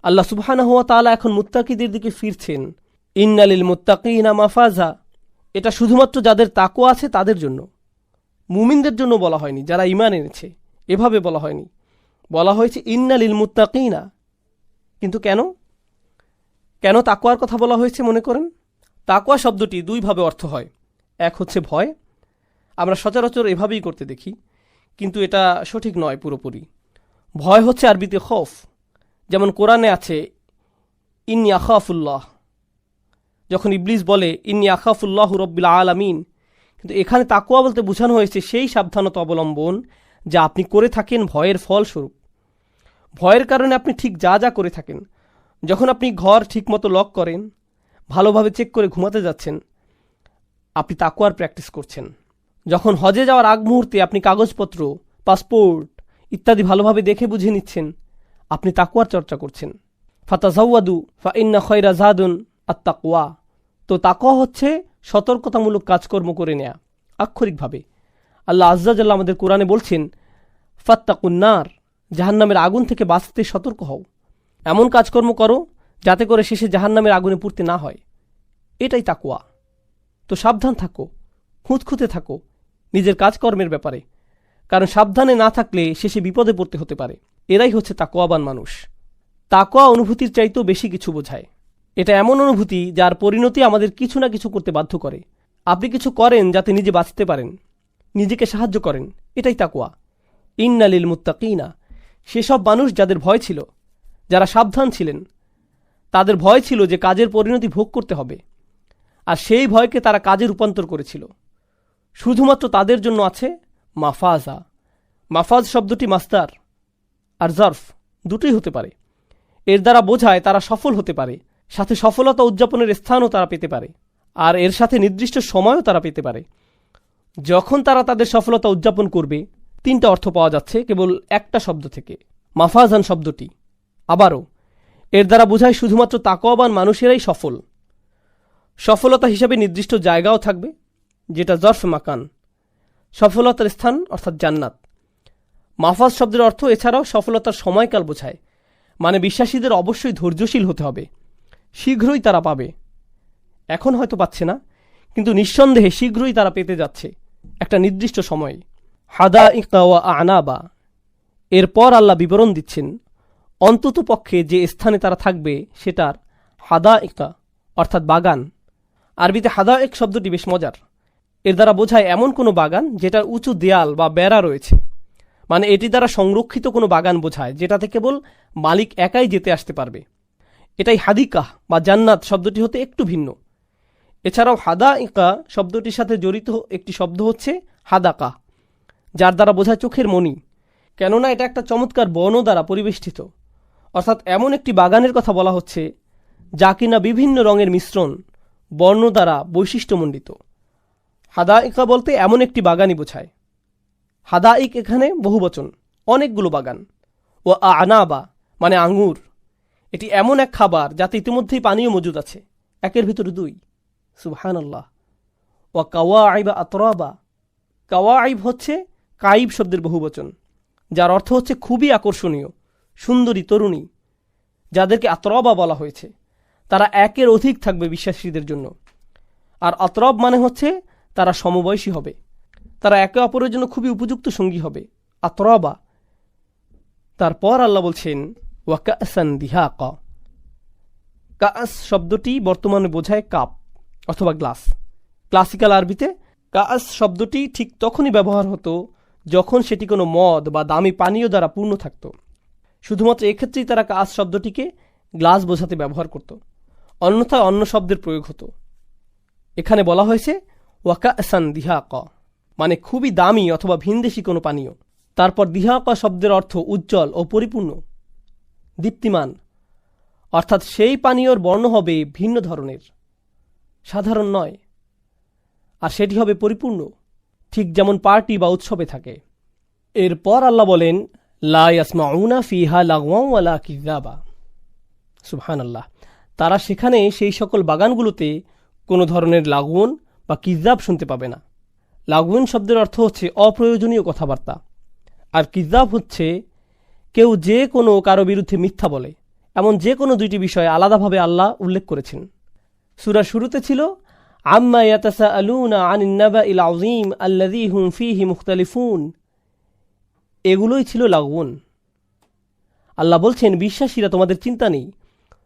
আল্লাহ সুবহানাহু ওয়া তাআলা এখন মুত্তাকিদের দিকে ফিরছেন। ইন্নালিল মুত্তাকিনা মাফাজা, এটা শুধুমাত্র যাদের তাকওয়া আছে তাদের জন্য, মুমিনদের জন্য বলা হয়নি, যারা ঈমান এনেছে এভাবে বলা হয়নি, বলা হয়েছে ইন্নালিল মুত্তাকিনা। কিন্তু কেন তাকওয়ার কথা বলা হয়েছে মনে করেন? তাকওয়া শব্দটি দুইভাবে অর্থ হয়। এক হচ্ছে ভয়, আমরা সচরাচর এভাবেই করতে দেখি, কিন্তু এটা সঠিক নয় পুরোপুরি। ভয় হচ্ছে আরবিতে খৌফ, যেমন কোরআনে আছে ইন্নী আখাফুল্লাহ, যখন ইবলিস বলে ইন্নী আখাফুল্লাহু রব্বিল আলামিন। কিন্তু এখানে তাকওয়া বলতে বোঝানো হয়েছে সেই সাবধানতা অবলম্বন যা আপনি করে থাকেন ভয়ের ফলস্বরূপ। ভয়ের কারণে আপনি ঠিক যা যা করে থাকেন, যখন আপনি ঘর ঠিকমতো লক করেন, ভালোভাবে চেক করে ঘুমাতে যাচ্ছেন, আপনি তাকওয়ার প্র্যাকটিস করছেন। যখন হজে যাওয়ার আগ মুহূর্তে আপনি কাগজপত্র, পাসপোর্ট ইত্যাদি ভালোভাবে দেখে বুঝে নিচ্ছেন, আপনি তাকওয়ার চর্চা করছেন। ফাতাজাওয়াদু ফাইন্না খায়রা যাদুন আত-তাকওয়া। তো তাকওয়া হচ্ছে সতর্কতামূলক কাজকর্ম করে নেয়া। আক্ষরিকভাবে আল্লাহ আজ্জা জাল্লা আমাদের কোরআনে বলছেন ফাত্তাকুন্নার, জাহান্নামের আগুন থেকে বাঁচতে সতর্ক হও, এমন কাজকর্ম করো যাতে করে শেষে জাহান্নামের আগুনে পুড়তে না হয়। এটাই তাকওয়া। তো সাবধান থাকো, খুঁতখুঁতে থাকো নিজের কাজকর্মের ব্যাপারে, কারণ সাবধানে না থাকলে শেষে বিপদে পড়তে হতে পারে। এরাই হচ্ছে তাকওয়াবান মানুষ। তাকওয়া অনুভূতির চাইতেও বেশি কিছু বোঝায়। এটা এমন অনুভূতি যার পরিণতি আমাদের কিছু না কিছু করতে বাধ্য করে। আপনি কিছু করেন যাতে নিজে বাঁচতে পারেন, নিজেকে সাহায্য করেন, এটাই তাকওয়া। ইন্নালিল মুত্তাকিনা, সেসব মানুষ যাদের ভয় ছিল, যারা সাবধান ছিলেন, তাদের ভয় ছিল যে কাজের পরিণতি ভোগ করতে হবে, আর সেই ভয়কে তারা কাজে রূপান্তর করেছিল। শুধুমাত্র তাদের জন্য আছে মাফাজা। মাফাজ শব্দটি মাসদার আর জারফ দুটোই হতে পারে। এর দ্বারা বোঝায় তারা সফল হতে পারে, সাথে সফলতা উদযাপনের স্থানও তারা পেতে পারে, আর এর সাথে নির্দিষ্ট সময়ও তারা পেতে পারে। যখন তারা তাদের সফলতা উদযাপন করবে, তিনটা অর্থ পাওয়া যাচ্ছে কেবল একটা শব্দ থেকে, মাফাজান শব্দটি। আবারও এর দ্বারা বোঝায় শুধুমাত্র তাকওয়াবান মানুষেরাই সফল। সফলতা হিসাবে নির্দিষ্ট জায়গাও থাকবে, যেটা জরফ মাকান, সফলতার স্থান অর্থাৎ জান্নাত। মাফাজ শব্দের অর্থ এছাড়াও সফলতার সময়কাল বোঝায়, মানে বিশ্বাসীদের অবশ্যই ধৈর্যশীল হতে হবে, শীঘ্রই তারা পাবে। এখন হয়তো পাচ্ছে না, কিন্তু নিঃসন্দেহে শীঘ্রই তারা পেতে যাচ্ছে একটা নির্দিষ্ট সময়ে। হাদাইকা ওয়া আনাবা, এরপর আল্লাহ বিবরণ দিচ্ছেন অন্তত পক্ষে যে স্থানে তারা থাকবে সেটার হাদাইকা অর্থাৎ বাগান। আরবিতে হাদাইক শব্দটি বেশ মজার। এর দ্বারা বোঝায় এমন কোনো বাগান যেটার উঁচু দেয়াল বা বেড়া রয়েছে, মানে এটি দ্বারা সংরক্ষিত কোনো বাগান বোঝায় যেটাতে কেবল মালিক একাই যেতে আসতে পারবে। এটাই হাদিকা বা জান্নাত শব্দটি হতে একটু ভিন্ন। এছাড়াও হাদাইকা শব্দটির সাথে জড়িত একটি শব্দ হচ্ছে হাদাকা, যার দ্বারা বোঝায় চোখের মণি, কেননা এটা একটা চমৎকার বন দ্বারা পরিবেষ্টিত। অর্থাৎ এমন একটি বাগানের কথা বলা হচ্ছে যা কিনা বিভিন্ন রঙের মিশ্রণ, বর্ণ দ্বারা বৈশিষ্ট্যমণ্ডিত। হাদাইকা বলতে এমন একটি বাগানই বোঝায়। হাদাইক এখানে বহুবচন, অনেকগুলো বাগান। ও আনাবা মানে আঙ্গুর, এটি এমন এক খাবার যাতে ইতিমধ্যেই পানীয় মজুদ আছে, একের ভিতরে দুই। সুবহানাল্লাহ। ও কাওয়াইবা আতরাবা, কাওয়াইব হচ্ছে কাইব শব্দের বহুবচন, যার অর্থ হচ্ছে খুবই আকর্ষণীয়, সুন্দরী তরুণী, যাদেরকে আতরাবা বলা হয়েছে। তারা একের অধিক থাকবে বিশ্বাসীদের জন্য। আর আতরাব মানে হচ্ছে তারা সমবয়সী হবে, তারা একে অপরের জন্য খুবই উপযুক্ত সঙ্গী হবে, আতরাবা। তারপর আল্লাহ বলছেন ওয়া কাসান দিহাকা। কাস শব্দটি বর্তমানে বোঝায় কাপ অথবা গ্লাস। ক্লাসিক্যাল আরবিতে কাস শব্দটি ঠিক তখনই ব্যবহার হতো যখন সেটি কোনো মদ বা দামি পানীয় দ্বারা পূর্ণ থাকত। শুধুমাত্র এক্ষেত্রেই তারা কাস শব্দটিকে গ্লাস বোঝাতে ব্যবহার করত, অন্যথায় অন্য শব্দের প্রয়োগ হতো। এখানে বলা হয়েছে ওয়া কাসান দিহাকা, মানে খুবই দামি অথবা ভিনদেশী কোনো পানীয়। তারপর দিহাকা শব্দের অর্থ উজ্জ্বল ও পরিপূর্ণ, দীপ্তিমান, অর্থাৎ সেই পানীয়র বর্ণ হবে ভিন্ন ধরনের, সাধারণ নয়, আর সেটি হবে পরিপূর্ণ, ঠিক যেমন পার্টি বা উৎসবে থাকে। এরপর আল্লাহ বলেন লা ইয়াসমাউনা ফিহা লাগওয়ান ওয়ালা কিযাবা। সুবহানাল্লাহ। তারা সেখানে সেই সকল বাগানগুলোতে কোনো ধরনের লাগওয়ান বা কিযাব শুনতে পাবে না। লাগওয়ান শব্দের অর্থ হচ্ছে অপ্রয়োজনীয় কথাবার্তা, আর কিযাব হচ্ছে কেউ যে কোনো কারো বিরুদ্ধে মিথ্যা বলে, এমন যে কোনো দুইটি বিষয় আলাদাভাবে আল্লাহ উল্লেখ করেছেন। সূরার শুরুতে ছিল আম্মা ইয়াতাসাআলুনা আনিন নাবাইল আযীম আল্লাযী হুম ফীহি মুখতালিফুন। এগুলোই ছিল লাগউন। আল্লাহ বলছেন, বিশ্বাসীরা তোমাদের চিন্তা নেই,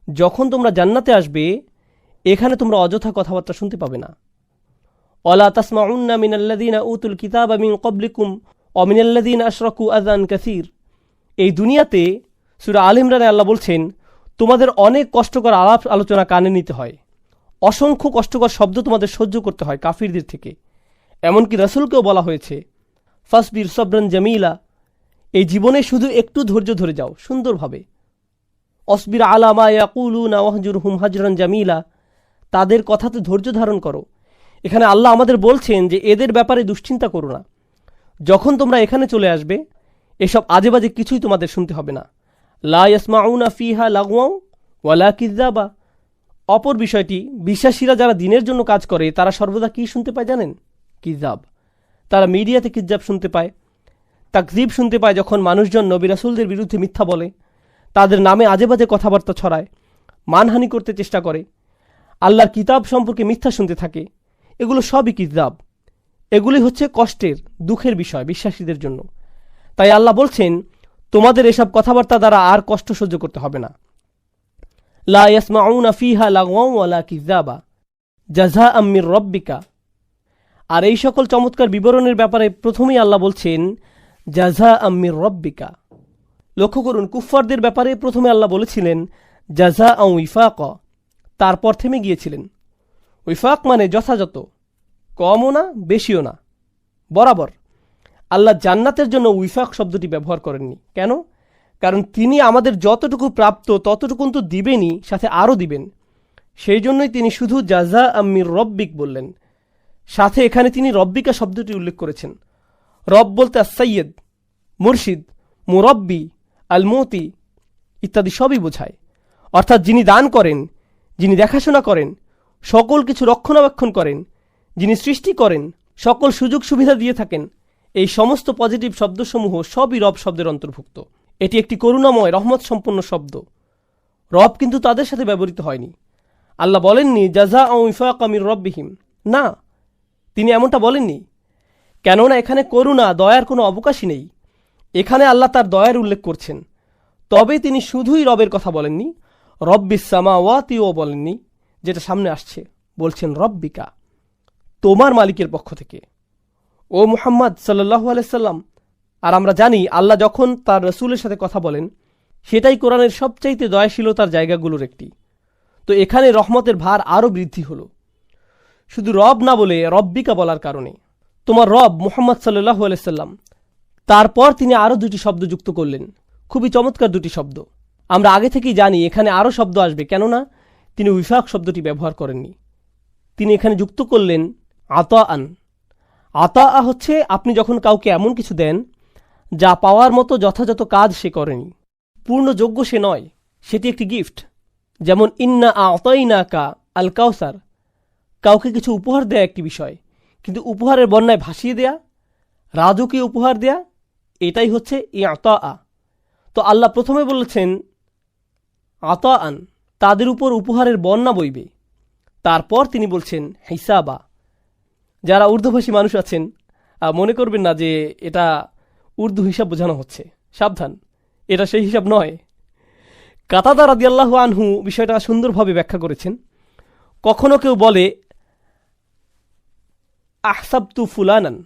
যখন তোমরা জান্নাতে আসবে এখানে তোমরা অযথা কথাবার্তা শুনতে পাবে না। ওয়ালা তাসমাউন্না মিনাল্লাযীনা উতুল কিতাবা মিন ক্বাবলিকুম ওয়া মিনাল্লাযীনা আশরাকু আযান কাসীর। এই দুনিয়াতে সূরা আল ইমরানে আল্লাহ বলছেন, তোমাদের অনেক কষ্টকর আলাপ আলোচনা কানে নিতে হয়, অসংখ্য কষ্টকর শব্দ তোমাদের সহ্য করতে হয় কাফিরদের থেকে। এমনকি রাসূলকেও বলা হয়েছে, ফাসবির সবরান জামিলা, এই জীবনে শুধু একটু ধৈর্য ধরে যাও সুন্দরভাবে। অসবির আলা মা ইয়াকুলুনা ওয়াহজুরহুম হাজরান জামিলা, তাদের কথাতে ধৈর্য ধারণ করো। এখানে আল্লাহ আমাদের বলছেন যে এদের ব্যাপারে দুশ্চিন্তা করো না, যখন তোমরা এখানে চলে আসবে এসব আজেবাজে কিছুই তোমাদের শুনতে হবে না। লা ইয়াসমাউনা ফিহা লাগওয়া ওয়ালা কিযাবা। অপর বিষয়টি, বিশ্বাসীরা যারা দিনের জন্য কাজ করে তারা সর্বদা কি শুনতে পায় জানেন? কিযাব। তারা মিডিয়াতে কিযাব শুনতে পায়, তাকযীব শুনতে পায়, যখন মানুষজন নবী রাসূলদের বিরুদ্ধে মিথ্যা বলে, তাদের নামে আজেবাজে কথাবার্তা ছড়ায়, মানহানি করতে চেষ্টা করে, আল্লাহর কিতাব সম্পর্কে মিথ্যা শুনতে থাকে। এগুলো সবই কিযাব। এগুলি হচ্ছে কষ্টের, দুঃখের বিষয় বিশ্বাসীদের জন্য। তাই আল্লাহ বলছেন, তোমাদের এসব কথাবার্তা দ্বারা আর কষ্ট সহ্য করতে হবে না। লা ইয়াসমাউনা ফিহা লাগওয়া ওয়ালা কিযাবা জাযাআম মির রাব্বিকা। আর এই সকল চমৎকার বিবরণের ব্যাপারে প্রথমেই আল্লাহ বলছেন জাযাআম মির রাব্বিকা। লক্ষ্য করুন, কুফফারদের ব্যাপারে প্রথমে আল্লাহ বলেছিলেন জাযাআম ওয়িফাকা, তারপর থেমে গিয়েছিলেন। ওয়িফাক মানে যথাযথ, কমও না বেশিও না, বরাবর। আল্লাহ জান্নাতের জন্য ওয়িফাক শব্দটি ব্যবহার করেননি। কেন? কারণ তিনি আমাদের যতটুকু প্রাপ্ত ততটুকুন তো দিবেনই, সাথে আরও দিবেন। সেই জন্যই তিনি শুধু জাযাআম মির রাব্বিক বললেন, সাথে এখানে তিনি রব্বিকা শব্দটি উল্লেখ করেছেন। রব বলতে আস-সাইয়্যিদ, মুরশিদ, মুরব্বি, আল মুতি ইত্যাদি সবই বোঝায়। অর্থাৎ যিনি দান করেন, যিনি দেখাশোনা করেন, সকল কিছু রক্ষণাবেক্ষণ করেন, যিনি সৃষ্টি করেন, সকল সুযোগ সুবিধা দিয়ে থাকেন, এই সমস্ত পজিটিভ শব্দসমূহ সবই রব শব্দের অন্তর্ভুক্ত। এটি একটি করুণাময় রহমত সম্পন্ন শব্দ। রব কিন্তু তাদের সাথে ব্যবহৃত হয়নি। আল্লাহ বলেননি জাযাআম ওয়িফাকা মির রাব্বিহিম, না, তিনি এমনটা বলেননি। কেননা এখানে করুণা, দয়ার কোনো অবকাশই নেই। এখানে আল্লাহ তার দয়ার উল্লেখ করছেন। তবে তিনি শুধুই রবের কথা বলেননি, রব্বিস সামাওয়াতিও বলেননি, যেটা সামনে আসছে। বলছেন রব্বিকা, তোমার মালিকের পক্ষ থেকে। ও মুহাম্মদ সাল্লাল্লাহু আলাইহি সাল্লাম। আর আমরা জানি আল্লাহ যখন তার রসুলের সাথে কথা বলেন, সেটাই কোরআনের সবচাইতে দয়াশীলতার জায়গাগুলোর একটি। তো এখানে রহমতের ভার আরও বৃদ্ধি হলো, শুধু রব না বলে রব্বিকা বলার কারণে। তোমার রব মুহাম্মদ সাল্লাল্লাহু আলাইহি সাল্লাম। তারপর তিনি আরও দুটি শব্দ যুক্ত করলেন, খুবই চমৎকার দুটি শব্দ। আমরা আগে থেকেই জানি এখানে আরও শব্দ আসবে, কেননা তিনি ওয়িফাক শব্দটি ব্যবহার করেননি। তিনি এখানে যুক্ত করলেন আতাআন। আতাআ হচ্ছে আপনি যখন কাউকে এমন কিছু দেন যা পাওয়ার মতো যথাযথ কাজ সে করেনি, পূর্ণ যোগ্য সে নয়, সেটি একটি গিফট। যেমন ইন্না আতাইনাকা আল কাউসার, কাউকে কিছু উপহার দেয়া একটি বিষয়, কিন্তু উপহারের বন্যায় ভাসিয়ে দেয়া, রাজকীয় উপহার দেয়া, এটাই হচ্ছে ইআতাআ। তো আল্লাহ প্রথমে বলেছেন আতাআন, তাদের উপর উপহারের বন্যা বইবে। তারপর তিনি বলছেন হিসাবা। যারা উর্দুভাষী মানুষ আছেন মনে করবেন না যে এটা উর্দু হিসাব বোঝানো হচ্ছে, সাবধান, এটা সেই হিসাব নয়। কাতাদা রাদিয়াল্লাহু আনহু বিষয়টা সুন্দরভাবে ব্যাখ্যা করেছেন। কখনো কেউ বলে আহসাবতু ফুলানান,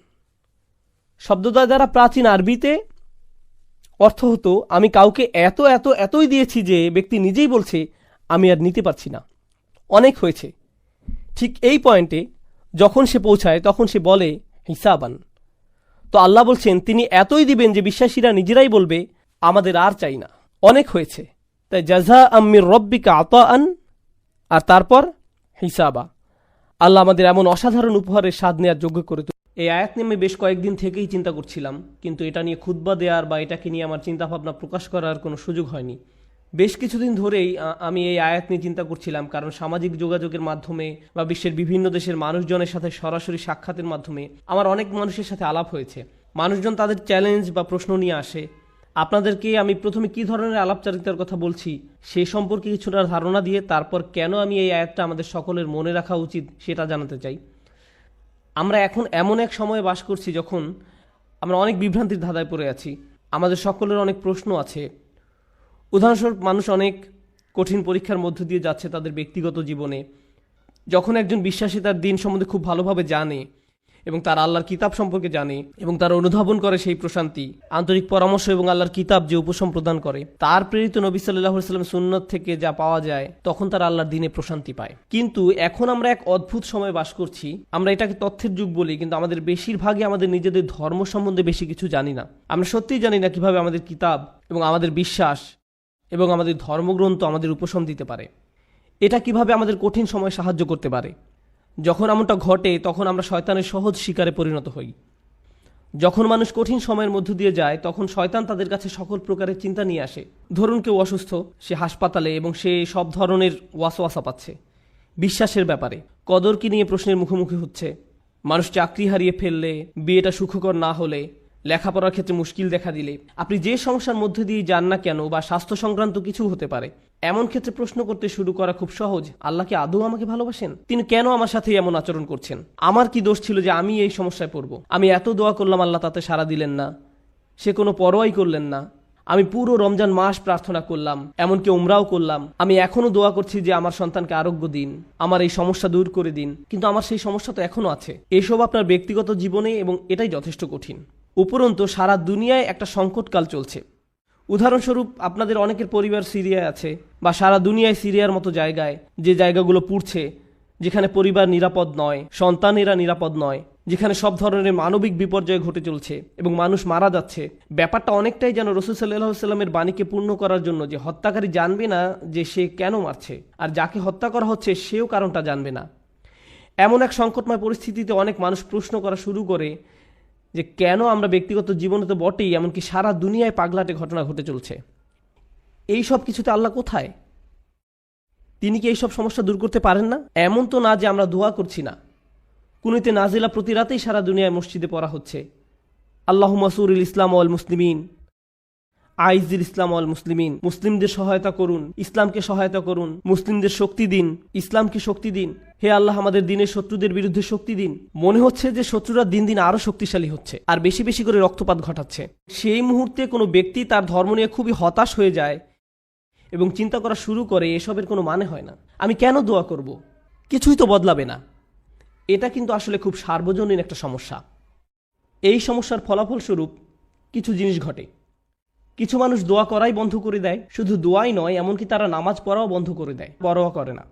শব্দটা দ্বারা প্রাচীন আরবিতে অর্থ হতো আমি কাউকে এত এত এতই দিয়েছি যে ব্যক্তি নিজেই বলছে আমি আর নিতে পারছি না, অনেক হয়েছে। ঠিক এই পয়েন্টে যখন সে পৌঁছায় তখন সে বলে হিসাবান। তো আল্লাহ বলছেন তিনি এতই দিবেন যে বিশ্বাসীরা নিজেরাই বলবে আমাদের আর চাই না, অনেক হয়েছে। তাই জাযাআম মির রাব্বিকা আতাআন, আর তারপর হিসাবা। আল্লাহ আমাদের এমন অসাধারণ উপহারের স্বাদ নেওয়ার যোগ্য করে তুলে। এই আয়াত নিয়ে আমি বেশ কয়েকদিন থেকেই চিন্তা করছিলাম, কিন্তু এটা নিয়ে খুতবা দেওয়ার বা এটাকে নিয়ে আমার চিন্তাভাবনা প্রকাশ করার কোনো সুযোগ হয়নি। বেশ কিছুদিন ধরেই আমি এই আয়াত নিয়ে চিন্তা করছিলাম, কারণ সামাজিক যোগাযোগের মাধ্যমে বা বিশ্বের বিভিন্ন দেশের মানুষজনের সাথে সরাসরি সাক্ষাতের মাধ্যমে আমার অনেক মানুষের সাথে আলাপ হয়েছে। মানুষজন তাদের চ্যালেঞ্জ বা প্রশ্ন নিয়ে আসে, আপনাদেরকে আমি প্রথমে কি ধরনের আলাপচারিতার কথা বলছি সে সম্পর্কে কিছুটা ধারণা দিয়ে তারপর কেন আমি এই আয়াতটা আমাদের সকলের মনে রাখা উচিত সেটা জানাতে চাই। আমরা এখন এমন এক সময়ে বাস করছি যখন আমরা অনেক বিভ্রান্তির ধাঁধায় পড়ে আছি। আমাদের সকলের অনেক প্রশ্ন আছে। উদাহরণস্বরূপ, মানুষ অনেক কঠিন পরীক্ষার মধ্য দিয়ে যাচ্ছে তাদের ব্যক্তিগত জীবনে। যখন একজন বিশ্বাসী তার দিন সম্বন্ধে খুব ভালোভাবে জানে এবং তার আল্লাহর কিতাব সম্পর্কে জানে এবং তার অনুধাবন করে সেই প্রশান্তি, আন্তরিক পরামর্শ এবং আল্লাহর কিতাব যে উপশম প্রদান করে, তার প্রেরিত নবী সাল্লাল্লাহু আলাইহি ওয়াসাল্লাম সুন্নাত থেকে যা পাওয়া যায়, তখন তার আল্লাহর দিনে প্রশান্তি পায়। কিন্তু এখন আমরা এক অদ্ভুত সময় বাস করছি। আমরা এটাকে তথ্যের যুগ বলি, কিন্তু আমাদের বেশিরভাগই আমাদের নিজেদের ধর্ম সম্বন্ধে বেশি কিছু জানি না। আমরা সত্যিই জানি না কিভাবে আমাদের কিতাব এবং আমাদের বিশ্বাস এবং আমাদের ধর্মগ্রন্থ আমাদের উপশম দিতে পারে। এটা কিভাবে আমাদের কঠিন সময় সাহায্য করতে পারে। যখন এমনটা ঘটে তখন আমরা শয়তানের সহজ শিকারে পরিণত হই। যখন মানুষ কঠিন সময়ের মধ্য দিয়ে যায় তখন শয়তান তাদের কাছে সকল প্রকারের চিন্তা নিয়ে আসে। ধরুন কেউ অসুস্থ, সে হাসপাতালে এবং সে সব ধরনের ওয়াসওয়াসা পাচ্ছে বিশ্বাসের ব্যাপারে। কদর কি নিয়ে প্রশ্নের মুখোমুখি হচ্ছে। মানুষ চাকরি হারিয়ে ফেললে, বিয়েটা সুখকর না হলে, লেখাপড়ার ক্ষেত্রে মুশকিল দেখা দিলে, আপনি যে সমস্যার মধ্যে দিয়ে যান না কেন, বা স্বাস্থ্য সংক্রান্ত কিছু হতে পারে, এমন ক্ষেত্রে প্রশ্ন করতে শুরু করা খুব সহজ। আল্লাহ কি আদৌ আমাকে ভালোবাসেন? তিনি কেন আমার সাথে এমন আচরণ করছেন? আমার কি দোষ ছিল যে আমি এই সমস্যায় পড়ব? আমি এত দোয়া করলাম, আল্লাহ তাতে সাড়া দিলেন না, সে কোনো পরোয়াই করলেন না। আমি পুরো রমজান মাস প্রার্থনা করলাম, এমনকি উমরাও করলাম। আমি এখনো দোয়া করছি যে আমার সন্তানকে আরোগ্য দিন, আমার এই সমস্যা দূর করে দিন, কিন্তু আমার সেই সমস্যা তো এখনো আছে। এসব আপনার ব্যক্তিগত জীবনে, এবং এটাই যথেষ্ট কঠিন। উপরন্তু সারা দুনিয়ায় একটা সংকটকাল চলছে। উদাহরণস্বরূপ, আপনাদের অনেকের পরিবার সিরিয়ায় আছে, বা সারা দুনিয়ায় সিরিয়ার মতো জায়গায়, যে জায়গাগুলো পুড়ছে, যেখানে পরিবার নিরাপদ নয়, সন্তানেরা নিরাপদ নয়, যেখানে সব ধরনের মানবিক বিপর্যয় ঘটে চলছে এবং মানুষ মারা যাচ্ছে। ব্যাপারটা অনেকটাই যেন রাসূল সাল্লাল্লাহু আলাইহি ওয়াসাল্লামের বাণীকে পূর্ণ করার জন্য, যে হত্যাকারী জানবে না যে সে কেন মারছে, আর যাকে হত্যা করা হচ্ছে সেও কারণটা জানবে না। এমন এক সংকটময় পরিস্থিতিতে অনেক মানুষ প্রশ্ন করা শুরু করে যে কেন আমরা ব্যক্তিগত জীবনে তো বটেই, এমনকি সারা দুনিয়ায় পাগলাটে ঘটনা ঘটে চলছে। এই সব কিছুতে আল্লাহ কোথায়? তিনি কি এইসব সমস্যা দূর করতে পারেন না? এমন তো না যে আমরা দোয়া করছি না। কুনুতে নাজিলা প্রতি রাতেই সারা দুনিয়ায় মসজিদে পড়া হচ্ছে। আল্লাহুম্মা সুরিল ইসলাম ওয়াল মুসলিমিন, আইজিল ইসলাম ওয়াল মুসলিমিন। মুসলিমদের সহায়তা করুন, ইসলামকে সহায়তা করুন, মুসলিমদের শক্তি দিন, ইসলামকে শক্তি দিন। হে আল্লাহ, আমাদের দিনের শত্রুদের বিরুদ্ধে শক্তি দিন। মনে হচ্ছে যে শত্রুরা দিন দিন আরো শক্তিশালী হচ্ছে আর বেশি বেশি করে রক্তপাত ঘটাচ্ছে। সেই মুহূর্তে কোনো ব্যক্তি তার ধর্ম নিয়ে খুবই হতাশ হয়ে যায় এবং চিন্তা করা শুরু করে এসবের কোনো মানে হয় না, আমি কেন দোয়া করব, কিছুই তো বদলাবে না। এটা কিন্তু আসলে খুব সার্বজনীন একটা সমস্যা। এই সমস্যার ফলাফলস্বরূপ কিছু জিনিস ঘটে। কিছু মানুষ দোয়া করাই বন্ধ করে দেয়। শুধু দোয়াই নয়, এমনকি তারা নামাজ পড়াও বন্ধ করে দেয়, পরোয়া করে না।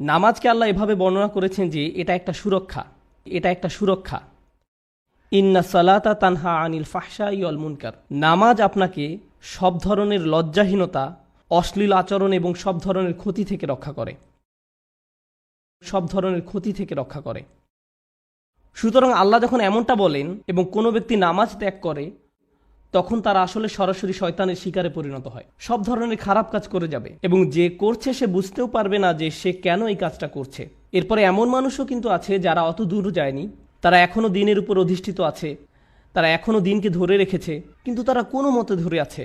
নামাজকে আল্লাহ এভাবে বর্ণনা করেছেন যে এটা একটা সুরক্ষা, এটা একটা সুরক্ষা। ইন্না সালাতা তানহা আনিল ফাহশাই ওয়াল মুনকার। নামাজ আপনাকে সব ধরনের লজ্জাহীনতা, অশ্লীল আচরণ এবং সব ধরনের ক্ষতি থেকে রক্ষা করে, সব ধরনের ক্ষতি থেকে রক্ষা করে। সুতরাং আল্লাহ যখন এমনটা বলেন এবং কোনো ব্যক্তি নামাজ ত্যাগ করে, তখন তারা আসলে সরাসরি শয়তানের শিকারে পরিণত হয়, সব ধরনের খারাপ কাজ করে যাবে এবং যে করছে সে বুঝতেও পারবে না যে সে কেন এই কাজটা করছে। এরপরে এমন মানুষও কিন্তু আছে যারা অত দূর যায়নি, তারা এখনো দিনের উপর অধিষ্ঠিত আছে, তারা এখনো দিনকে ধরে রেখেছে, কিন্তু তারা কোনো মতে ধরে আছে,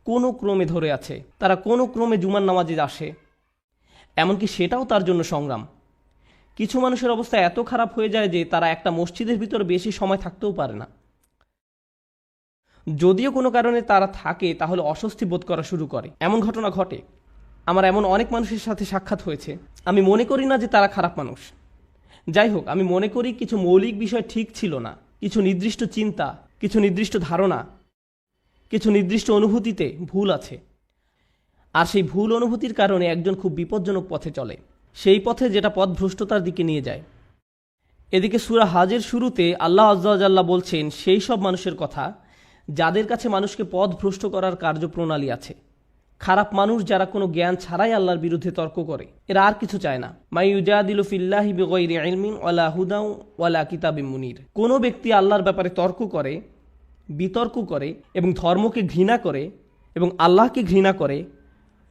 কোনো ক্রমে ধরে আছে, তারা কোনো ক্রমে জুমার নামাজে আসে, এমনকি সেটাও তার জন্য সংগ্রাম। কিছু মানুষের অবস্থা এত খারাপ হয়ে যায় যে তারা একটা মসজিদের ভিতরে বেশি সময় থাকতেও পারে না। যদিও কোনো কারণে তারা থাকে, তাহলে অস্বস্তি বোধ করা শুরু করে। এমন ঘটনা ঘটে। আমার এমন অনেক মানুষের সাথে সাক্ষাৎ হয়েছে। আমি মনে করি না যে তারা খারাপ মানুষ। যাই হোক, আমি মনে করি কিছু মৌলিক বিষয় ঠিক ছিল না, কিছু নির্দিষ্ট চিন্তা, কিছু নির্দিষ্ট ধারণা, কিছু নির্দিষ্ট অনুভূতিতে ভুল আছে। আর সেই ভুল অনুভূতির কারণে একজন খুব বিপজ্জনক পথে চলে, সেই পথে যেটা পথভ্রষ্টতার দিকে নিয়ে যায়। এদিকে সূরা হাজের শুরুতে আল্লাহ আযজা ওয়া জাল্লা বলছেন সেই সব মানুষের কথা যাদের কাছে মানুষকে পথভ্রষ্ট করার কার্যপ্রণালী আছে। খারাপ মানুষ যারা কোনো জ্ঞান ছাড়াই আল্লাহর বিরুদ্ধে তর্ক করে, এরা আর কিছু চায় না। মাই ইউজাদিলু ফিল্লাহি বিগাইরি ইলমিন ওয়ালা হুদাও ওয়ালা কিতাবিম মুনির। কোনো ব্যক্তি আল্লাহর ব্যাপারে তর্ক করে, বিতর্ক করে এবং ধর্মকে ঘৃণা করে এবং আল্লাহকে ঘৃণা করে,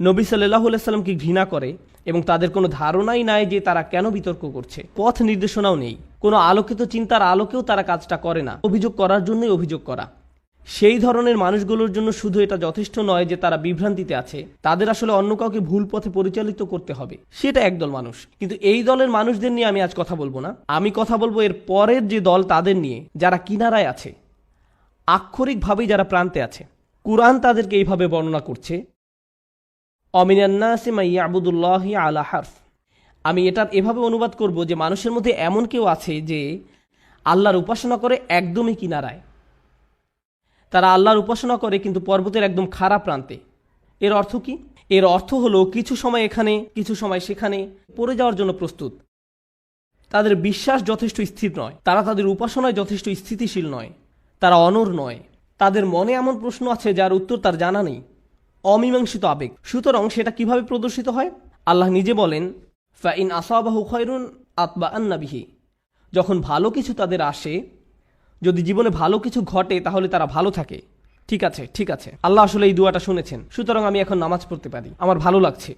নবী সাল্লাল্লাহু আলাইহি সাল্লামকে ঘৃণা করে এবং তাদের কোনো ধারণাই নাই যে তারা কেন বিতর্ক করছে, পথ নির্দেশনাও নেই, কোনো আলোকিত চিন্তার আলোকেও তারা কাজটা করে না, অভিযোগ করার জন্যই অভিযোগ করা। সেই ধরনের মানুষগুলোর জন্য শুধু এটা যথেষ্ট নয় যে তারা বিভ্রান্তিতে আছে, তাদের আসলে অন্য কাউকে ভুল পথে পরিচালিত করতে হবে। সেটা একদল মানুষ। কিন্তু এই দলের মানুষদের নিয়ে আমি আজ কথা বলবো না। আমি কথা বলবো এর পরের যে দল, তাদের নিয়ে, যারা কিনারায় আছে, আক্ষরিকভাবেই যারা প্রান্তে আছে। কুরআন তাদেরকে এইভাবে বর্ণনা করছে, অমিনান নাসি মান ইয়াবুদুল্লাহি আলা হারফ। আমি এটার এভাবে অনুবাদ করব যে মানুষের মধ্যে এমন কেউ আছে যে আল্লাহর উপাসনা করে একদমই কিনারায়। তারা আল্লাহর উপাসনা করে কিন্তু পর্বতের একদম খারাপ প্রান্তে। এর অর্থ কি? এর অর্থ হলো কিছু সময় এখানে, কিছু সময় সেখানে পড়ে যাওয়ার জন্য প্রস্তুত। তাদের বিশ্বাস যথেষ্ট স্থির নয়, তারা তাদের উপাসনায় যথেষ্ট স্থিতিশীল নয়, তারা অনড় নয়, তাদের মনে এমন প্রশ্ন আছে যার উত্তর তার জানা নেই, অমীমাংসিত আবেগ। সুতরাং সেটা কিভাবে প্রদর্শিত হয়? আল্লাহ নিজে বলেন, ফাইন আসাবাহু খায়রুন আতবাআন্না বিহি। যখন ভালো কিছু তাদের আসে, যদি জীবনে ভালো কিছু ঘটে, তাহলে তারা ভালো থাকে। ঠিক আছে, ঠিক আছে, আল্লাহ আসলে এই দুয়াটা শুনেছেন, সুতরাং আমি এখন নামাজ পড়তে পারি, আমার ভালো লাগছে।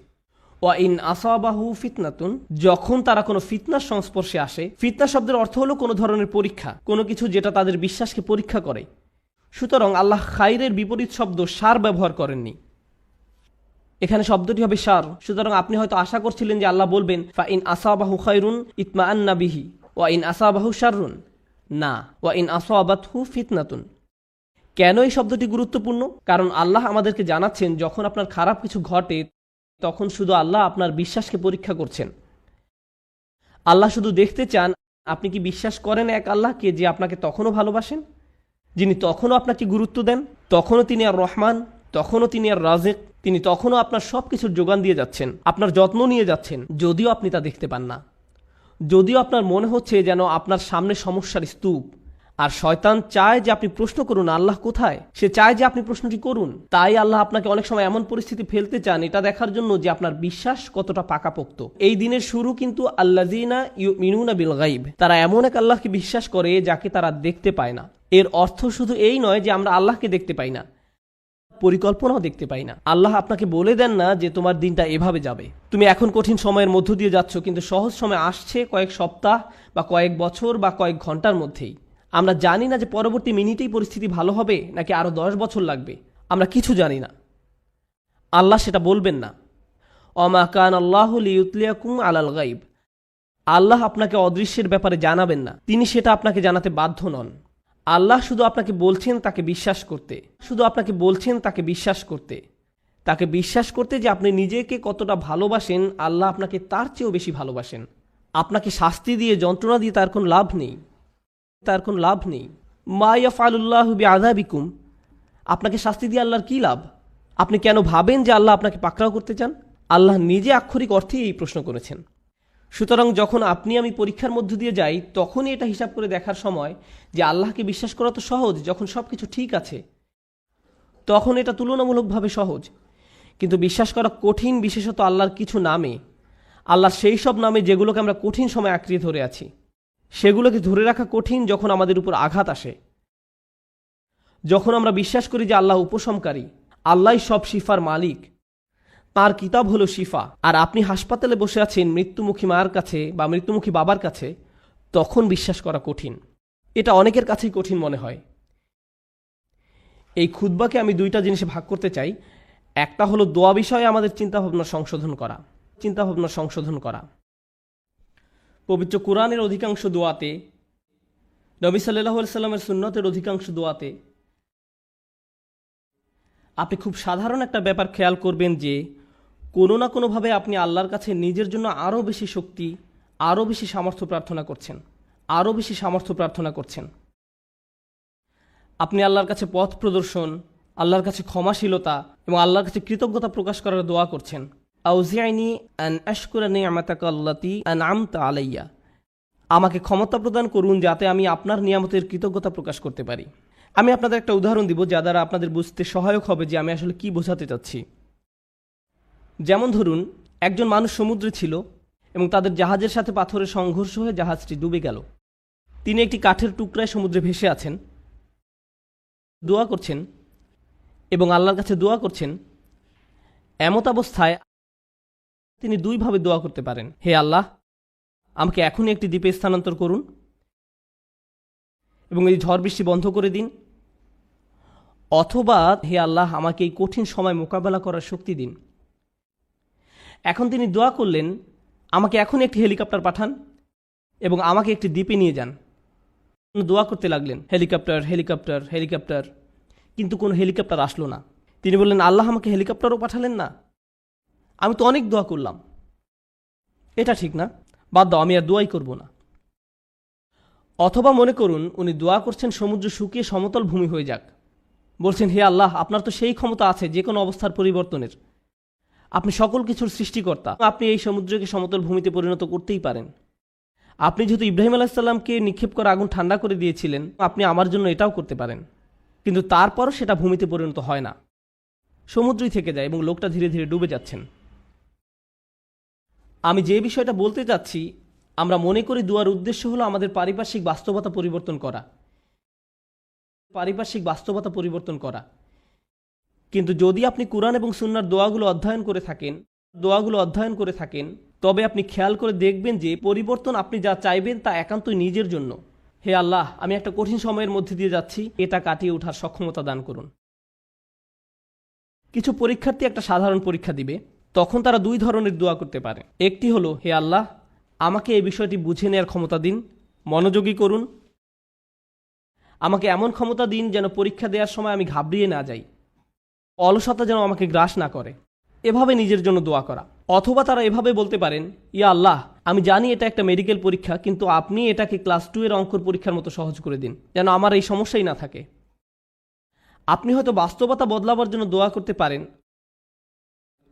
ওয়া ইন আসাবাহু ফিতনাতুন, যখন তারা কোনো ফিতনার সংস্পর্শে আসে। ফিতনা শব্দের অর্থ হলো কোনো ধরনের পরীক্ষা, কোনো কিছু যেটা তাদের বিশ্বাসকে পরীক্ষা করে। সুতরাং আল্লাহ খায়রের বিপরীত শব্দ শার ব্যবহার করেননি, এখানে শব্দটি হবে শার। সুতরাং আপনি হয়তো আশা করছিলেন যে আল্লাহ বলবেন ফা ইন আসাবাহু খায়রুন ইতমাআন্না বিহি ওয়া ইন আসাবাহু শাররুন। না, ওয়া ইন আসাবাতহু ফিতনাতুন। কেন এই শব্দটি গুরুত্বপূর্ণ? কারণ আল্লাহ আমাদেরকে জানাচ্ছেন, যখন আপনার খারাপ কিছু ঘটে, তখন শুধু আল্লাহ আপনার বিশ্বাসকে পরীক্ষা করছেন। আল্লাহ শুধু দেখতে চান আপনি কি বিশ্বাস করেন এক আল্লাহকে, যে আপনাকে তখনও ভালোবাসেন, যিনি তখনও আপনাকে গুরুত্ব দেন, তখনও তিনি আর রহমান, তখনও তিনি আর রাজিক, তিনি তখনও আপনার সব কিছুর যোগান দিয়ে যাচ্ছেন, আপনার যত্ন নিয়ে যাচ্ছেন, যদিও আপনি তা দেখতে পান না, যদিও আপনার মনে হচ্ছে যেন আপনার সামনে সমস্যার স্তূপ। আর শয়তান চায় যে আপনি প্রশ্ন করুন আল্লাহ কোথায়, সে চায় যে আপনি প্রশ্নটি করুন। তাই আল্লাহ আপনাকে অনেক সময় এমন পরিস্থিতি ফেলতে চান, এটা দেখার জন্য যে আপনার বিশ্বাস কতটা পাকাপোক্ত। এই দিনের শুরু কিন্তু আল্লাযিনা ইউমিনুনা বিল গায়ব, তারা এমন এক আল্লাহকে বিশ্বাস করে যাকে তারা দেখতে পায় না। এর অর্থ শুধু এই নয় যে আমরা আল্লাহকে দেখতে পাই না, পরিকল্পনাও দেখতে পাই না। আল্লাহ আপনাকে বলে দেন না যে তোমার দিনটা এভাবে যাবে, তুমি এখন কঠিন সময়ের মধ্য দিয়ে যাচ্ছ, কিন্তু সহজ সময় আসছে কয়েক সপ্তাহ বা কয়েক বছর বা কয়েক ঘন্টার মধ্যেই। আমরা জানি না যে পরবর্তী মিনিটেই পরিস্থিতি ভালো হবে নাকি আরো 10 বছর লাগবে, আমরা কিছু জানি না। আল্লাহ সেটা বলবেন না। ওমা কান আল্লাহু লিইউতলিয়াকুম আলাল গায়ব, আল্লাহ আপনাকে অদৃশ্যের ব্যাপারে জানাবেন না, তিনি সেটা আপনাকে জানাতে বাধ্য নন। আল্লাহ শুধু আপনাকে বলছেন তাকে বিশ্বাস করতে, শুধু আপনাকে বলছেন তাকে বিশ্বাস করতে, তাকে বিশ্বাস করতে যে আপনি নিজেকে কতটা ভালোবাসেন, আল্লাহ আপনাকে তার চেয়েও বেশি ভালোবাসেন। আপনাকে শাস্তি দিয়ে, যন্ত্রণা দিয়ে তার কোনো লাভ নেই, তার কোনো লাভ নেই। মা ইয়াফআলুল্লাহু বিআযাবিকুম, আপনাকে শাস্তি দিয়ে আল্লাহর কী লাভ? আপনি কেন ভাবেন যে আল্লাহ আপনাকে পাকড়াও করতে চান? আল্লাহ নিজে আক্ষরিক অর্থেই এই প্রশ্ন করেছেন। সুতরাং যখন আপনি আমি পরীক্ষার মধ্য দিয়ে যাই, তখনই এটা হিসাব করে দেখার সময় যে আল্লাহকে বিশ্বাস করা তো সহজ, যখন সব কিছু ঠিক আছে তখন এটা তুলনামূলকভাবে সহজ। কিন্তু বিশ্বাস করা কঠিন, বিশেষত আল্লাহর কিছু নামে, আল্লাহর সেই সব নামে যেগুলোকে আমরা কঠিন সময় আঁকড়ে ধরে আছি, সেগুলোকে ধরে রাখা কঠিন যখন আমাদের উপর আঘাত আসে। যখন আমরা বিশ্বাস করি যে আল্লাহ উপশমকারী, আল্লাহই সব শিফার মালিক, তার কিতাব হলো শিফা, আর আপনি হাসপাতালে বসে আছেন মৃত্যুমুখী মার কাছে বা মৃত্যুমুখী বাবার কাছে, তখন বিশ্বাস করা কঠিন। এটা অনেকের কাছেই কঠিন মনে হয়। এই খুতবাকে আমি দুইটা জিনিসে ভাগ করতে চাই। একটা হলো দোয়া বিষয়ে আমাদের চিন্তাভাবনা সংশোধন করা। পবিত্র কোরআনের অধিকাংশ দোয়াতে, নবী সাল্লাল্লাহু আলাইহি সাল্লামের সুন্নতের অধিকাংশ দোয়াতে আপনি খুব সাধারণ একটা ব্যাপার খেয়াল করবেন যে কোনো না কোনোভাবে আপনি আল্লাহর কাছে নিজের জন্য আরও বেশি শক্তি, আরও বেশি সামর্থ্য প্রার্থনা করছেন। আপনি আল্লাহর কাছে পথ প্রদর্শন, আল্লাহর কাছে ক্ষমাশীলতা এবং আল্লাহর কাছে কৃতজ্ঞতা প্রকাশ করার দোয়া করছেন। আউজিআইনি আন আশকুরা নি'মাতাকা আল্লাতী আন'আমতা আলাইয়া, আমাকে ক্ষমতা প্রদান করুন যাতে আমি আপনার নিয়ামতের কৃতজ্ঞতা প্রকাশ করতে পারি। আমি আপনাদের একটা উদাহরণ দিব যা দ্বারা আপনাদের বুঝতে সহায়ক হবে যে আমি আসলে কি বোঝাতে চাচ্ছি। যেমন ধরুন, একজন মানুষ সমুদ্রে ছিল এবং তাদের জাহাজের সাথে পাথরের সংঘর্ষ হয়ে জাহাজটি ডুবে গেল। তিনি একটি কাঠের টুকরায় সমুদ্রে ভেসে আছেন, দোয়া করছেন এবং আল্লাহর কাছে দোয়া করছেন। এমত অবস্থায় তিনি দুইভাবে দোয়া করতে পারেন। হে আল্লাহ, আমাকে এখনই একটি দ্বীপে স্থানান্তর করুন এবং এই ঝড় বৃষ্টি বন্ধ করে দিন, অথবা হে আল্লাহ আমাকে এই কঠিন সময় মোকাবেলা করার শক্তি দিন। এখন তিনি দোয়া করলেন, আমাকে এখন একটি হেলিকপ্টার পাঠান এবং আমাকে একটি দ্বীপে নিয়ে যান। দোয়া করতে লাগলেন, হেলিকপ্টার হেলিকপ্টার হেলিকপ্টার, কিন্তু কোনো হেলিকপ্টার আসলো না। তিনি বললেন, আল্লাহ আমাকে হেলিকপ্টারও পাঠালেন না, আমি তো অনেক দোয়া করলাম, এটা ঠিক না, বাদ দাও, আমি আর দোয়াই করব না। অথবা মনে করুন উনি দোয়া করছেন সমুদ্র শুকিয়ে সমতল ভূমি হয়ে যাক, বলছেন হে আল্লাহ আপনার তো সেই ক্ষমতা আছে যে কোনো অবস্থার পরিবর্তনের, আপনি সকল কিছুর সৃষ্টিকর্তা, আপনি এই সমুদ্রকে সমতল ভূমিতে পরিণত করতেই পারেন। আপনি যেহেতু ইব্রাহিম আলাইসাল্লামকে নিক্ষেপ করে আগুন ঠান্ডা করে দিয়েছিলেন, আপনি আমার জন্য এটাও করতে পারেন। কিন্তু তারপরও সেটা ভূমিতে পরিণত হয় না, সমুদ্রই থেকে যায় এবং লোকটা ধীরে ধীরে ডুবে যাচ্ছেন। আমি যে বিষয়টা বলতে চাচ্ছি, আমরা মনে করি দোয়ার উদ্দেশ্য হলো আমাদের পারিপার্শ্বিক বাস্তবতা পরিবর্তন করা। কিন্তু যদি আপনি কুরআন এবং সুন্নাহর দোয়াগুলো অধ্যয়ন করে থাকেন তবে আপনি খেয়াল করে দেখবেন যে পরিবর্তন আপনি যা চাইবেন তা একান্তই নিজের জন্য। হে আল্লাহ, আমি একটা কঠিন সময়ের মধ্যে দিয়ে যাচ্ছি, এটা কাটিয়ে ওঠার সক্ষমতা দান করুন। কিছু পরীক্ষার্থী একটা সাধারণ পরীক্ষা দিবে, তখন তারা দুই ধরনের দোয়া করতে পারে। একটি হলো, হে আল্লাহ আমাকে এই বিষয়টি বুঝে নেওয়ার ক্ষমতা দিন, মনোযোগী করুন, আমাকে এমন ক্ষমতা দিন যেন পরীক্ষা দেওয়ার সময় আমি ঘাবড়িয়ে না যাই, অলসতা যেন আমাকে গ্রাস না করে, এভাবে নিজের জন্য দোয়া করা। অথবা তারা এভাবে বলতে পারেন, ইয়া আল্লাহ আমি জানি এটা একটা মেডিকেল পরীক্ষা, কিন্তু আপনি এটাকে ক্লাস 2 এর অঙ্কর পরীক্ষার মতো সহজ করে দিন, যেন আমার এই সমস্যাই না থাকে। আপনি হয়তো বাস্তবতা বদলাবার জন্য দোয়া করতে পারেন,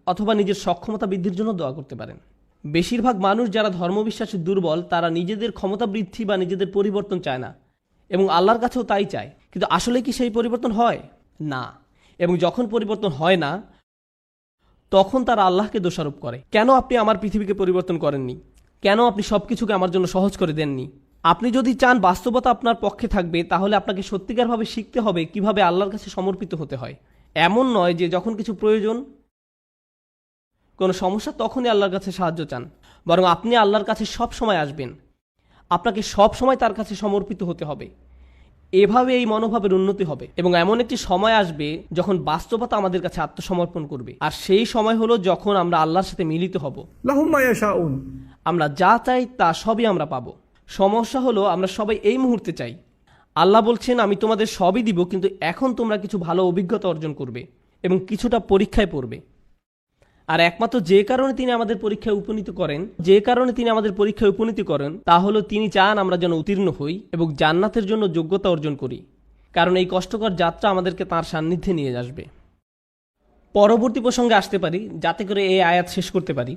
অথবা নিজের সক্ষমতা বৃদ্ধির জন্য দোয়া করতে পারেন। বেশিরভাগ মানুষ যারা ধর্মবিশ্বাসে দুর্বল, তারা নিজেদের ক্ষমতা বৃদ্ধি বা নিজেদের পরিবর্তন চায় না, এবং আল্লাহর কাছেও তাই চায়। কিন্তু আসলে কি সেই পরিবর্তন হয় না? এবং যখন পরিবর্তন হয় না, তখন তারা আল্লাহকে দোষারোপ করে, কেন আপনি আমার পৃথিবীকে পরিবর্তন করেননি, কেন আপনি সবকিছুকে আমার জন্য সহজ করে দেননি। আপনি যদি চান বাস্তবতা আপনার পক্ষে থাকবে, তাহলে আপনাকে সত্যিকারভাবে শিখতে হবে কিভাবে আল্লাহর কাছে সমর্পিত হতে হয়। এমন নয় যে যখন কিছু প্রয়োজন, কোনো সমস্যা, তখনই আল্লাহর কাছে সাহায্য চান, বরং আপনি আল্লাহর কাছে সব সময় আসবেন, আপনাকে সব সময় তার কাছে সমর্পিত হতে হবে। এভাবে এই মনোভাবের উন্নতি হবে এবং এমন একটি সময় আসবে যখন বাস্তবতা আমাদের কাছে আত্মসমর্পণ করবে, আর সেই সময় হলো যখন আমরা আল্লাহর সাথে মিলিত হব। লাহুম মা ইয়াশাউন, আমরা যা চাই তা সবই আমরা পাবো। সমস্যা হলো আমরা সবাই এই মুহূর্তে চাই। আল্লাহ বলছেন, আমি তোমাদের সবই দিব, কিন্তু এখন তোমরা কিছু ভালো অভিজ্ঞতা অর্জন করবে এবং কিছুটা পরীক্ষায় পড়বে। আর একমাত্র যে কারণে তিনি আমাদের পরীক্ষায় উপনীত করেন তা হলো তিনি চান আমরা যেন উত্তীর্ণ হই এবং জান্নাতের জন্য যোগ্যতা অর্জন করি, কারণ এই কষ্টকর যাত্রা আমাদেরকে তাঁর সান্নিধ্যে নিয়ে আসবে। পরবর্তী প্রসঙ্গে আসতে পারি, যাতে করে এই আয়াত শেষ করতে পারি।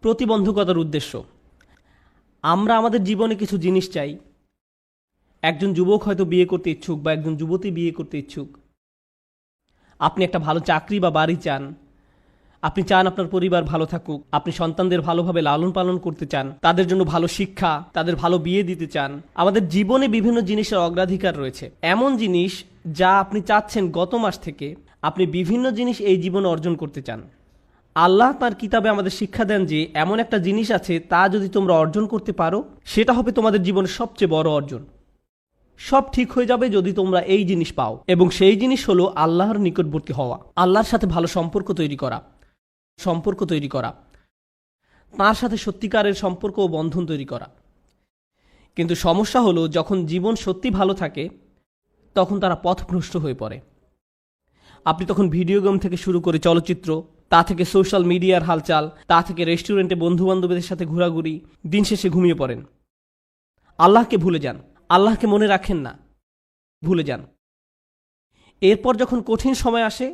প্রতিবন্ধকতার উদ্দেশ্য। আমরা আমাদের জীবনে কিছু জিনিস চাই। একজন যুবক হয়তো বিয়ে করতে ইচ্ছুক বা একজন যুবতী বিয়ে করতে ইচ্ছুক। আপনি একটা ভালো চাকরি বা বাড়ি চান, আপনি চান আপনার পরিবার ভালো থাকুক, আপনি সন্তানদের ভালোভাবে লালন পালন করতে চান, তাদের জন্য ভালো শিক্ষা, তাদের ভালো বিয়ে দিতে চান। আমাদের জীবনে বিভিন্ন জিনিসের অগ্রাধিকার রয়েছে, এমন জিনিস যা আপনি চাচ্ছেন গত মাস থেকে। আপনি বিভিন্ন জিনিস এই জীবনে অর্জন করতে চান। আল্লাহ তাঁর কিতাবে আমাদের শিক্ষা দেন যে এমন একটা জিনিস আছে, তা যদি তোমরা অর্জন করতে পারো, সেটা হবে তোমাদের জীবনের সবচেয়ে বড় অর্জন। সব ঠিক হয়ে যাবে যদি তোমরা এই জিনিস পাও, এবং সেই জিনিস হলো আল্লাহর নিকটবর্তী হওয়া, আল্লাহর সাথে ভালো সম্পর্ক তৈরি করা, তার সাথে সত্যিকারের সম্পর্ক ও বন্ধন তৈরি করা। কিন্তু সমস্যা হলো যখন জীবন সত্যি ভালো থাকে, তখন তারা পথভ্রষ্ট হয়ে পড়ে। আপনি তখন ভিডিও গেম থেকে শুরু করে চলচ্চিত্র, তা থেকে সোশ্যাল মিডিয়ার হালচাল, তা থেকে রেস্টুরেন্টে বন্ধু বান্ধবদের সাথে ঘোরাঘুরি, দিন শেষে ঘুমিয়ে পড়েন। আল্লাহকে ভুলে যান, আল্লাহকে মনে রাখেন না, ভুলে যান। এরপর যখন কঠিন সময় আসে,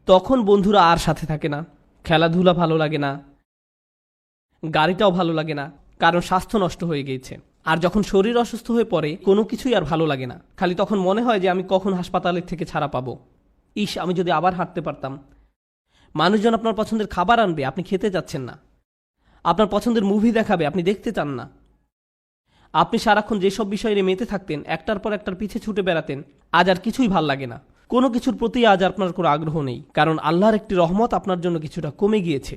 তখন বন্ধুরা আর সাথে থাকে না, খেলাধুলা ভালো লাগে না, গাড়িটাও ভালো লাগে না, কারণ স্বাস্থ্য নষ্ট হয়ে গিয়েছে। আর যখন শরীর অসুস্থ হয়ে পড়ে, কোনো কিছুই আর ভালো লাগে না, খালি তখন মনে হয় যে আমি কখন হাসপাতালের থেকে ছাড়া পাবো। ইস, আমি যদি আবার হাঁটতে পারতাম। মানুষজন আপনার পছন্দের খাবার আনবে, আপনি খেতে যাচ্ছেন না। আপনার পছন্দের মুভি দেখাবে, আপনি দেখতে চান না। আপনি সারাক্ষণ যেসব বিষয়ে মেতে থাকতেন, একটার পর একটার পিছে ছুটে বেড়াতেন, আজ আর কিছুই ভাল লাগে না। কোনো কিছুর প্রতি আজ আপনার কোনো আগ্রহ নেই, কারণ আল্লাহর একটি রহমত আপনার জন্য কিছুটা কমে গিয়েছে।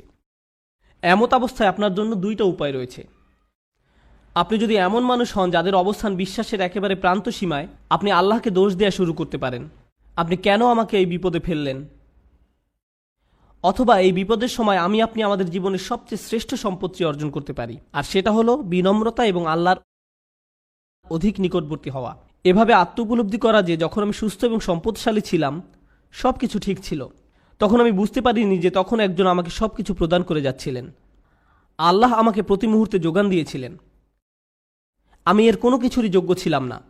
এমত অবস্থায় আপনার জন্য দুইটা উপায় রয়েছে। আপনি যদি এমন মানুষ হন যাদের অবস্থান বিশ্বাসের একেবারে প্রান্ত সীমায়, আপনি আল্লাহকে দোষ দেওয়া শুরু করতে পারেন। আপনি কেন আমাকে এই বিপদে ফেললেন? অথবা এই বিপদের সময় আমি আপনি আমাদের জীবনের সবচেয়ে শ্রেষ্ঠ সম্পত্তি অর্জন করতে পারি, আর সেটা হলো বিনম্রতা এবং আল্লাহর অধিক নিকটবর্তী হওয়া। এভাবে আত্মোপলব্ধি করা যে যখন আমি সুস্থ এবং সম্পদশালী ছিলাম, সব কিছু ঠিক ছিল, তখন আমি বুঝতে পারিনি যে তখন একজন আমাকে সব কিছু প্রদান করে যাচ্ছিলেন। আল্লাহ আমাকে প্রতি মুহূর্তে যোগান দিয়েছিলেন। আমি এর কোনো কিছুরই যোগ্য ছিলাম না।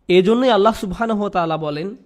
এজন্যই আল্লাহ সুবহানাহু ওয়া তাআলা বলেন,